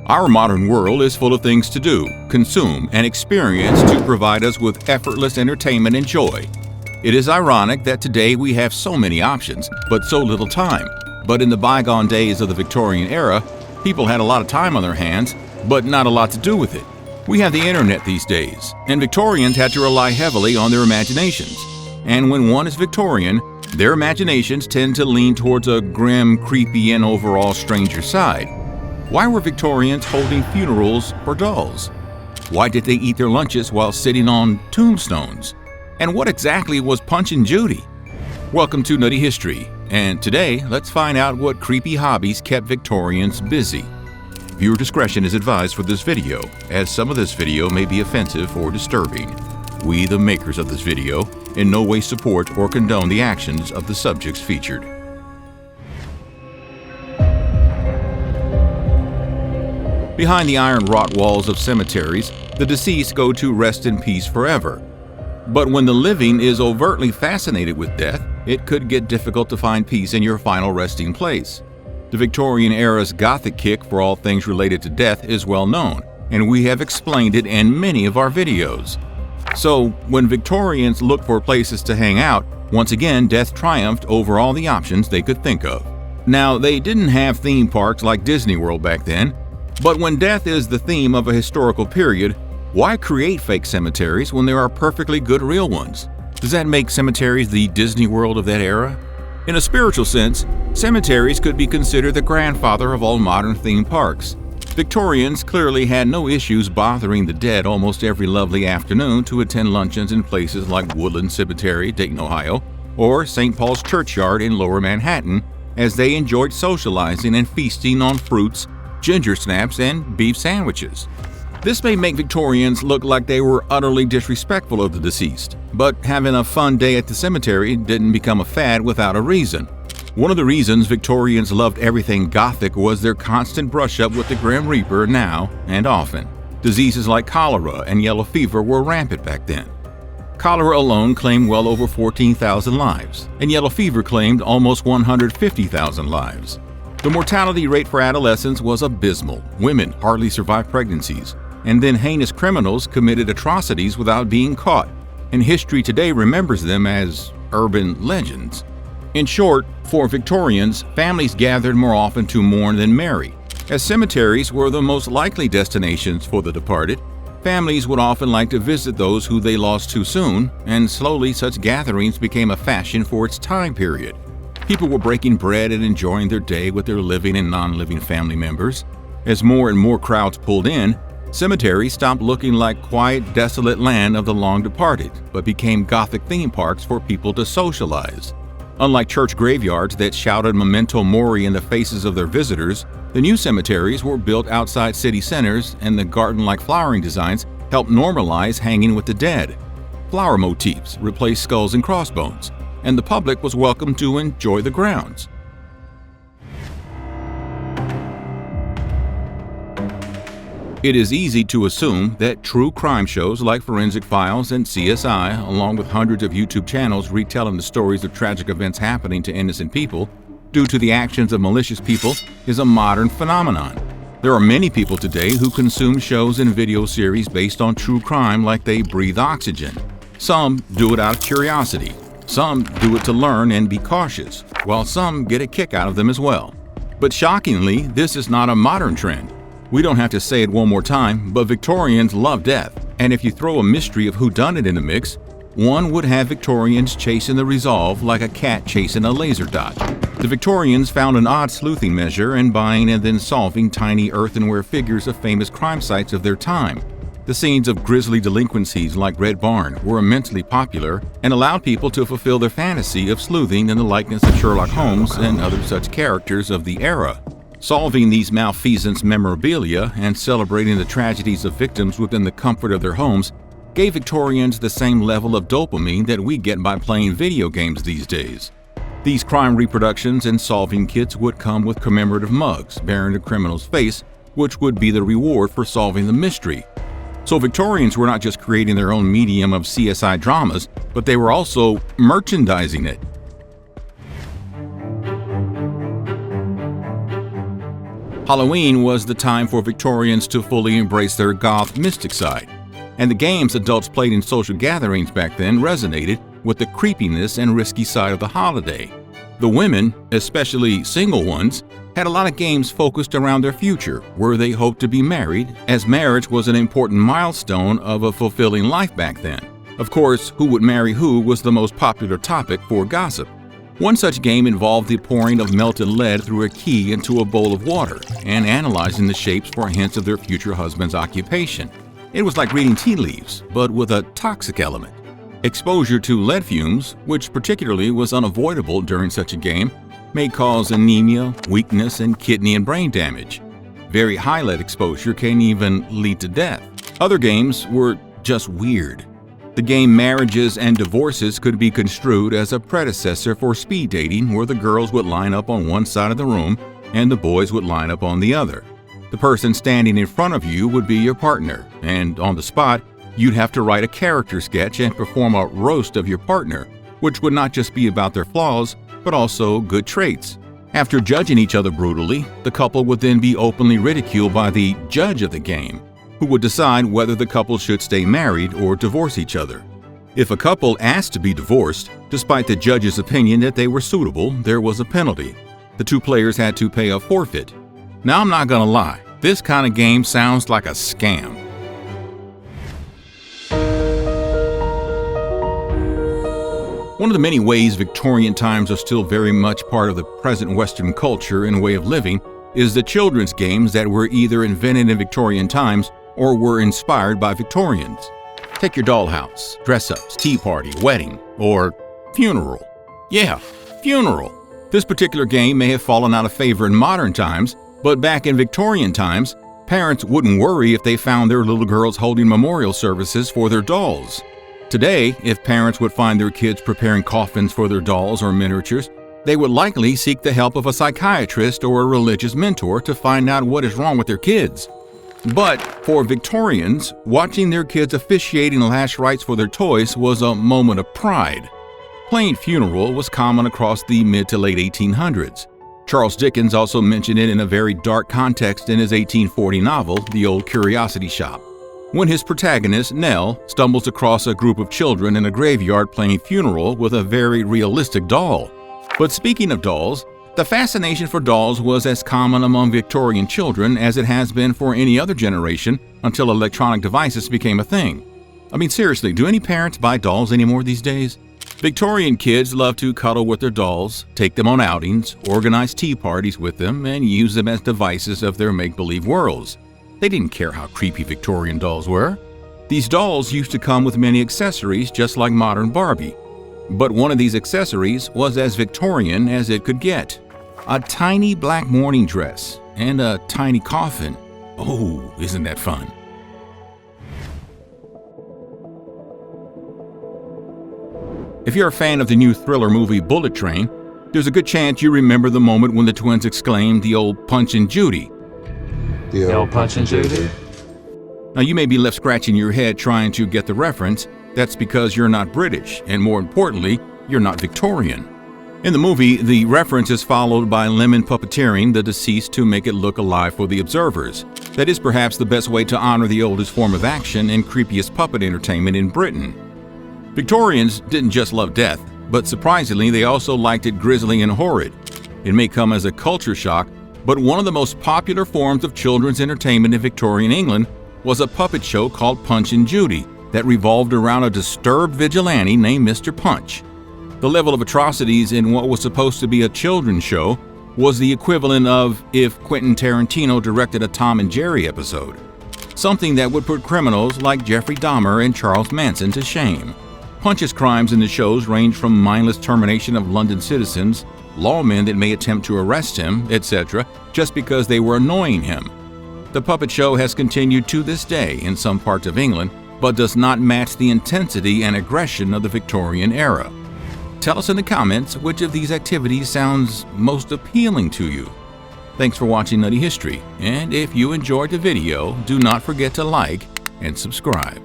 Our modern world is full of things to do, consume, and experience to provide us with effortless entertainment and joy. It is ironic that today we have so many options, but so little time. But in the bygone days of the Victorian era, people had a lot of time on their hands, but not a lot to do with it. We have the internet these days, and Victorians had to rely heavily on their imaginations. And when one is Victorian, their imaginations tend to lean towards a grim, creepy, and overall stranger side. Why were Victorians holding funerals for dolls? Why did they eat their lunches while sitting on tombstones? And what exactly was Punching Judy? Welcome to Nutty History, and today let's find out what creepy hobbies kept Victorians busy. Viewer discretion is advised for this video, as some of this video may be offensive or disturbing. We, the makers of this video, in no way support or condone the actions of the subjects featured. Behind the iron-wrought walls of cemeteries, the deceased go to rest in peace forever. But when the living is overtly fascinated with death, it could get difficult to find peace in your final resting place. The Victorian era's Gothic kick for all things related to death is well known, and we have explained it in many of our videos. So, when Victorians looked for places to hang out, once again death triumphed over all the options they could think of. Now, they didn't have theme parks like Disney World back then, but when death is the theme of a historical period, why create fake cemeteries when there are perfectly good real ones? Does that make cemeteries the Disney World of that era? In a spiritual sense, cemeteries could be considered the grandfather of all modern theme parks. Victorians clearly had no issues bothering the dead almost every lovely afternoon to attend luncheons in places like Woodland Cemetery, Dayton, Ohio, or St. Paul's Churchyard in Lower Manhattan, as they enjoyed socializing and feasting on fruits, ginger snaps, and beef sandwiches. This may make Victorians look like they were utterly disrespectful of the deceased, but having a fun day at the cemetery didn't become a fad without a reason. One of the reasons Victorians loved everything Gothic was their constant brush-up with the Grim Reaper now and often. Diseases like cholera and yellow fever were rampant back then. Cholera alone claimed well over 14,000 lives, and yellow fever claimed almost 150,000 lives. The mortality rate for adolescents was abysmal. Women hardly survived pregnancies, and then heinous criminals committed atrocities without being caught, and history today remembers them as urban legends. In short, for Victorians, families gathered more often to mourn than marry. As cemeteries were the most likely destinations for the departed, families would often like to visit those who they lost too soon, and slowly such gatherings became a fashion for its time period. People were breaking bread and enjoying their day with their living and non-living family members. As more and more crowds pulled in, cemeteries stopped looking like quiet, desolate land of the long departed, but became Gothic theme parks for people to socialize. Unlike church graveyards that shouted memento mori in the faces of their visitors, the new cemeteries were built outside city centers, and the garden-like flowering designs helped normalize hanging with the dead. Flower motifs replaced skulls and crossbones, and the public was welcome to enjoy the grounds. It is easy to assume that true crime shows like Forensic Files and CSI, along with hundreds of YouTube channels retelling the stories of tragic events happening to innocent people due to the actions of malicious people, is a modern phenomenon. There are many people today who consume shows and video series based on true crime like they breathe oxygen. Some do it out of curiosity. Some do it to learn and be cautious, while some get a kick out of them as well. But shockingly, this is not a modern trend. We don't have to say it one more time, but Victorians love death, and if you throw a mystery of whodunit in the mix, one would have Victorians chasing the resolve like a cat chasing a laser dot. The Victorians found an odd sleuthing measure in buying and then solving tiny earthenware figures of famous crime sites of their time. The scenes of grisly delinquencies like Red Barn were immensely popular and allowed people to fulfill their fantasy of sleuthing in the likeness of Sherlock Holmes and other such characters of the era. Solving these malfeasance memorabilia and celebrating the tragedies of victims within the comfort of their homes gave Victorians the same level of dopamine that we get by playing video games these days. These crime reproductions and solving kits would come with commemorative mugs bearing the criminal's face, which would be the reward for solving the mystery. So Victorians were not just creating their own medium of CSI dramas, but they were also merchandising it. Halloween was the time for Victorians to fully embrace their goth mystic side, and the games adults played in social gatherings back then resonated with the creepiness and risky side of the holiday. The women, especially single ones, had a lot of games focused around their future, where they hoped to be married, as marriage was an important milestone of a fulfilling life back then. Of course, who would marry who was the most popular topic for gossip. One such game involved the pouring of melted lead through a key into a bowl of water and analyzing the shapes for hints of their future husband's occupation. It was like reading tea leaves, but with a toxic element. Exposure to lead fumes, which particularly was unavoidable during such a game, may cause anemia, weakness, and kidney and brain damage. Very high lead exposure can even lead to death. Other games were just weird. The game Marriages and Divorces could be construed as a predecessor for speed dating, where the girls would line up on one side of the room and the boys would line up on the other. The person standing in front of you would be your partner, and on the spot, you'd have to write a character sketch and perform a roast of your partner, which would not just be about their flaws, but also good traits. After judging each other brutally, the couple would then be openly ridiculed by the judge of the game, who would decide whether the couple should stay married or divorce each other. If a couple asked to be divorced, despite the judge's opinion that they were suitable, there was a penalty. The two players had to pay a forfeit. Now, I'm not gonna lie, this kind of game sounds like a scam. One of the many ways Victorian times are still very much part of the present Western culture and way of living is the children's games that were either invented in Victorian times or were inspired by Victorians. Take your dollhouse, dress-ups, tea party, wedding, or funeral. Yeah, funeral. This particular game may have fallen out of favor in modern times, but back in Victorian times, parents wouldn't worry if they found their little girls holding memorial services for their dolls. Today, if parents would find their kids preparing coffins for their dolls or miniatures, they would likely seek the help of a psychiatrist or a religious mentor to find out what is wrong with their kids. But for Victorians, watching their kids officiating last rites for their toys was a moment of pride. Playing funeral was common across the mid to late 1800s. Charles Dickens also mentioned it in a very dark context in his 1840 novel, The Old Curiosity Shop, when his protagonist, Nell, stumbles across a group of children in a graveyard playing funeral with a very realistic doll. But speaking of dolls, the fascination for dolls was as common among Victorian children as it has been for any other generation until electronic devices became a thing. I mean, seriously, do any parents buy dolls anymore these days? Victorian kids love to cuddle with their dolls, take them on outings, organize tea parties with them, and use them as devices of their make-believe worlds. They didn't care how creepy Victorian dolls were. These dolls used to come with many accessories just like modern Barbie. But one of these accessories was as Victorian as it could get. A tiny black mourning dress and a tiny coffin. Oh, isn't that fun? If you're a fan of the new thriller movie Bullet Train, there's a good chance you remember the moment when the twins exclaimed the old Punchin' Judy. The old Punchin' Judy? Now you may be left scratching your head trying to get the reference. That's because you're not British, and more importantly, you're not Victorian. In the movie, the reference is followed by lemon puppeteering the deceased to make it look alive for the observers. That is perhaps the best way to honor the oldest form of action and creepiest puppet entertainment in Britain. Victorians didn't just love death, but surprisingly, they also liked it grisly and horrid. It may come as a culture shock, but one of the most popular forms of children's entertainment in Victorian England was a puppet show called Punchin' Judy that revolved around a disturbed vigilante named Mr. Punch. The level of atrocities in what was supposed to be a children's show was the equivalent of if Quentin Tarantino directed a Tom and Jerry episode, something that would put criminals like Jeffrey Dahmer and Charles Manson to shame. Punch's crimes in the shows range from mindless termination of London citizens, lawmen that may attempt to arrest him, etc., just because they were annoying him. The puppet show has continued to this day in some parts of England, but does not match the intensity and aggression of the Victorian era. Tell us in the comments which of these activities sounds most appealing to you. Thanks for watching Nutty History, and if you enjoyed the video, do not forget to like and subscribe.